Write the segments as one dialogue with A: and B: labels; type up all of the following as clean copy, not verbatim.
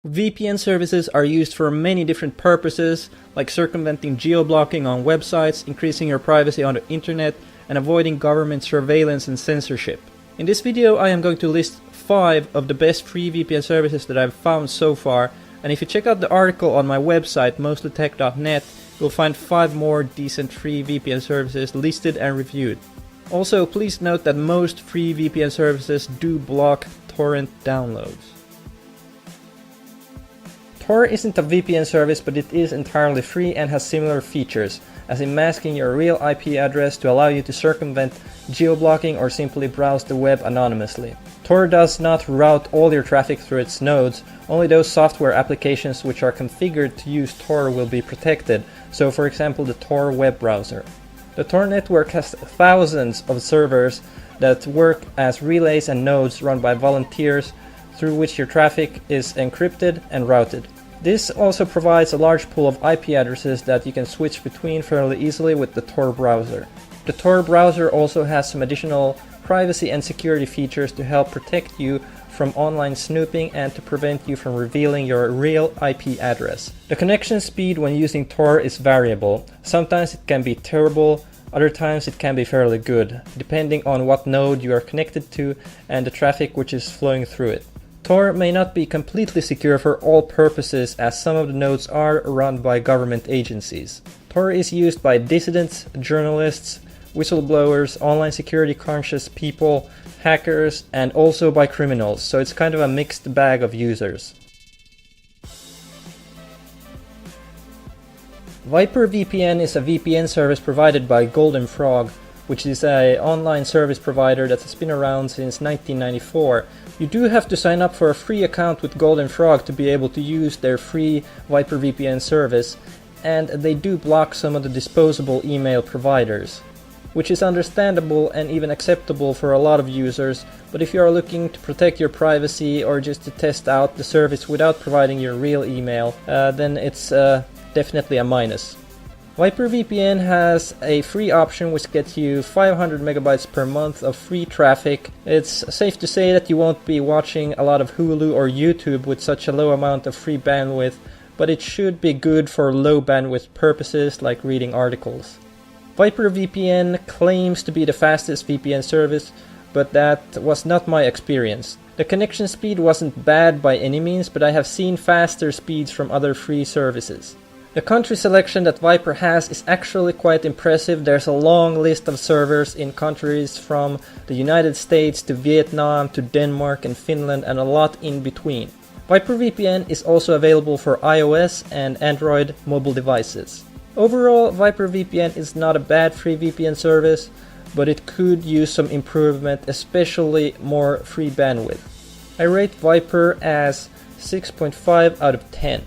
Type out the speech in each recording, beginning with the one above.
A: VPN services are used for many different purposes, like circumventing geo-blocking on websites, increasing your privacy on the internet, and avoiding government surveillance and censorship. In this video I am going to list 5 of the best free VPN services that I've found so far, and if you check out the article on my website mostlytech.net, you'll find 5 more decent free VPN services listed and reviewed. Also, please note that most free VPN services do block torrent downloads. Tor isn't a VPN service, but it is entirely free and has similar features, as in masking your real IP address to allow you to circumvent geo-blocking or simply browse the web anonymously. Tor does not route all your traffic through its nodes, only those software applications which are configured to use Tor will be protected, so for example the Tor web browser. The Tor network has thousands of servers that work as relays and nodes run by volunteers, through which your traffic is encrypted and routed. This also provides a large pool of IP addresses that you can switch between fairly easily with the Tor browser. The Tor browser also has some additional privacy and security features to help protect you from online snooping and to prevent you from revealing your real IP address. The connection speed when using Tor is variable. Sometimes it can be terrible, other times it can be fairly good, depending on what node you are connected to and the traffic which is flowing through it. Tor may not be completely secure for all purposes, as some of the nodes are run by government agencies. Tor is used by dissidents, journalists, whistleblowers, online security conscious people, hackers, and also by criminals, so it's kind of a mixed bag of users. Viper VPN is a VPN service provided by Golden Frog, which is an online service provider that has been around since 1994. You do have to sign up for a free account with Golden Frog to be able to use their free Viper VPN service, and they do block some of the disposable email providers, which is understandable and even acceptable for a lot of users, but if you are looking to protect your privacy or just to test out the service without providing your real email, then it's definitely a minus. Viper VPN has a free option which gets you 500 megabytes per month of free traffic. It's safe to say that you won't be watching a lot of Hulu or YouTube with such a low amount of free bandwidth, but it should be good for low bandwidth purposes like reading articles. Viper VPN claims to be the fastest VPN service, but that was not my experience. The connection speed wasn't bad by any means, but I have seen faster speeds from other free services. The country selection that Viper has is actually quite impressive. There's a long list of servers in countries from the United States to Vietnam to Denmark and Finland and a lot in between. Viper VPN is also available for iOS and Android mobile devices. Overall, Viper VPN is not a bad free VPN service, but it could use some improvement, especially more free bandwidth. I rate Viper as 6.5 out of 10.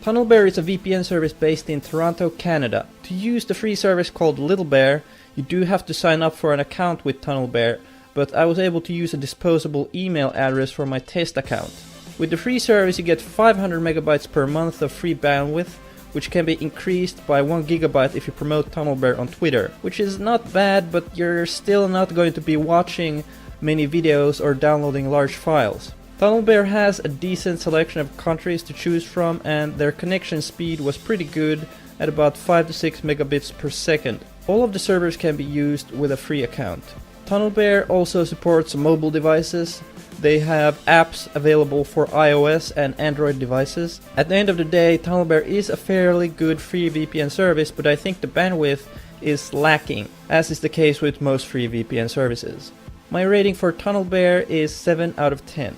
A: TunnelBear is a VPN service based in Toronto, Canada. To use the free service called Little Bear, you do have to sign up for an account with TunnelBear, but I was able to use a disposable email address for my test account. With the free service you get 500 megabytes per month of free bandwidth, which can be increased by 1 gigabyte if you promote TunnelBear on Twitter, which is not bad, but you're still not going to be watching many videos or downloading large files. TunnelBear has a decent selection of countries to choose from, and their connection speed was pretty good at about 5 to 6 megabits per second. All of the servers can be used with a free account. TunnelBear also supports mobile devices. They have apps available for iOS and Android devices. At the end of the day, TunnelBear is a fairly good free VPN service, but I think the bandwidth is lacking, as is the case with most free VPN services. My rating for TunnelBear is 7 out of 10.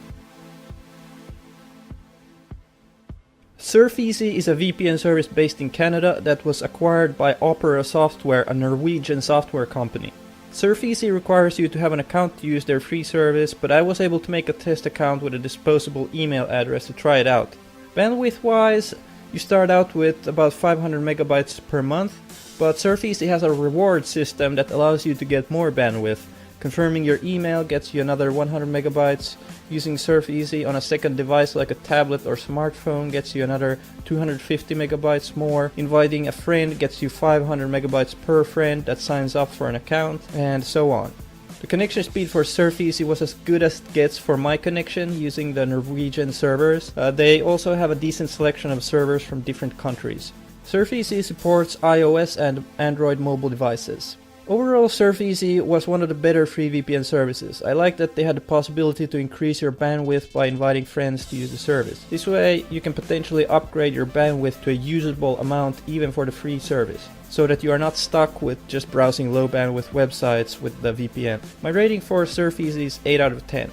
A: SurfEasy is a VPN service based in Canada that was acquired by Opera Software, a Norwegian software company. SurfEasy requires you to have an account to use their free service, but I was able to make a test account with a disposable email address to try it out. Bandwidth wise, you start out with about 500 megabytes per month, but SurfEasy has a reward system that allows you to get more bandwidth. Confirming your email gets you another 100 megabytes. Using SurfEasy on a second device like a tablet or smartphone gets you another 250 megabytes more. Inviting a friend gets you 500 megabytes per friend that signs up for an account, and so on. The connection speed for SurfEasy was as good as it gets for my connection using the Norwegian servers. They also have a decent selection of servers from different countries. SurfEasy supports iOS and Android mobile devices. Overall, SurfEasy was one of the better free VPN services. I like that they had the possibility to increase your bandwidth by inviting friends to use the service. This way, you can potentially upgrade your bandwidth to a usable amount even for the free service, so that you are not stuck with just browsing low bandwidth websites with the VPN. My rating for SurfEasy is 8 out of 10.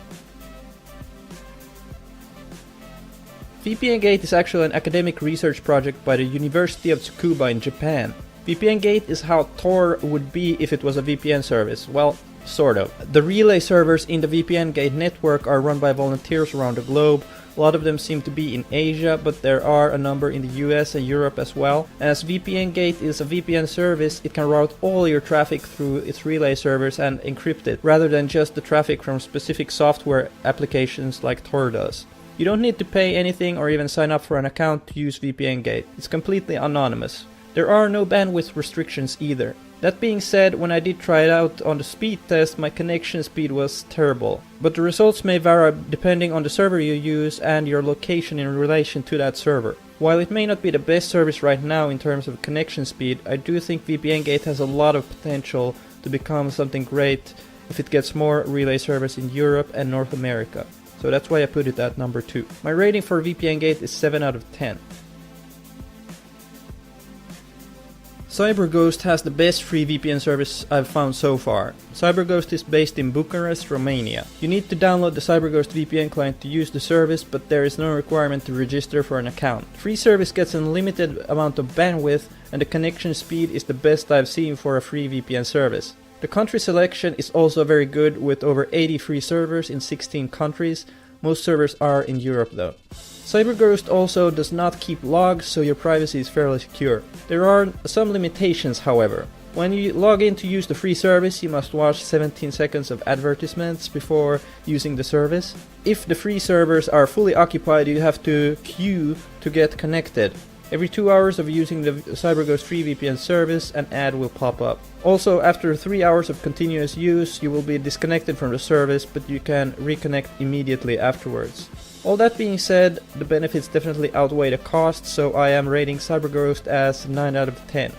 A: VPN-Gate is actually an academic research project by the University of Tsukuba in Japan. VPN-Gate is how Tor would be if it was a VPN service. Well, sort of. The relay servers in the VPN-Gate network are run by volunteers around the globe. A lot of them seem to be in Asia, but there are a number in the US and Europe as well. As VPN-Gate is a VPN service, it can route all your traffic through its relay servers and encrypt it, rather than just the traffic from specific software applications like Tor does. You don't need to pay anything or even sign up for an account to use VPN-Gate. It's completely anonymous. There are no bandwidth restrictions either. That being said, when I did try it out on the speed test, my connection speed was terrible. But the results may vary depending on the server you use and your location in relation to that server. While it may not be the best service right now in terms of connection speed, I do think VPN-Gate has a lot of potential to become something great if it gets more relay servers in Europe and North America. So that's why I put it at number 2. My rating for VPN-Gate is 7 out of 10. CyberGhost has the best free VPN service I've found so far. CyberGhost is based in Bucharest, Romania. You need to download the CyberGhost VPN client to use the service, but there is no requirement to register for an account. The free service gets an unlimited amount of bandwidth, and the connection speed is the best I've seen for a free VPN service. The country selection is also very good, with over 80 free servers in 16 countries. Most servers are in Europe though. CyberGhost also does not keep logs, so your privacy is fairly secure. There are some limitations, however. When you log in to use the free service, you must watch 17 seconds of advertisements before using the service. If the free servers are fully occupied, you have to queue to get connected. Every 2 hours of using the CyberGhost free VPN service, an ad will pop up. Also, after 3 hours of continuous use, you will be disconnected from the service, but you can reconnect immediately afterwards. All that being said, the benefits definitely outweigh the cost, so I am rating CyberGhost as 9 out of 10.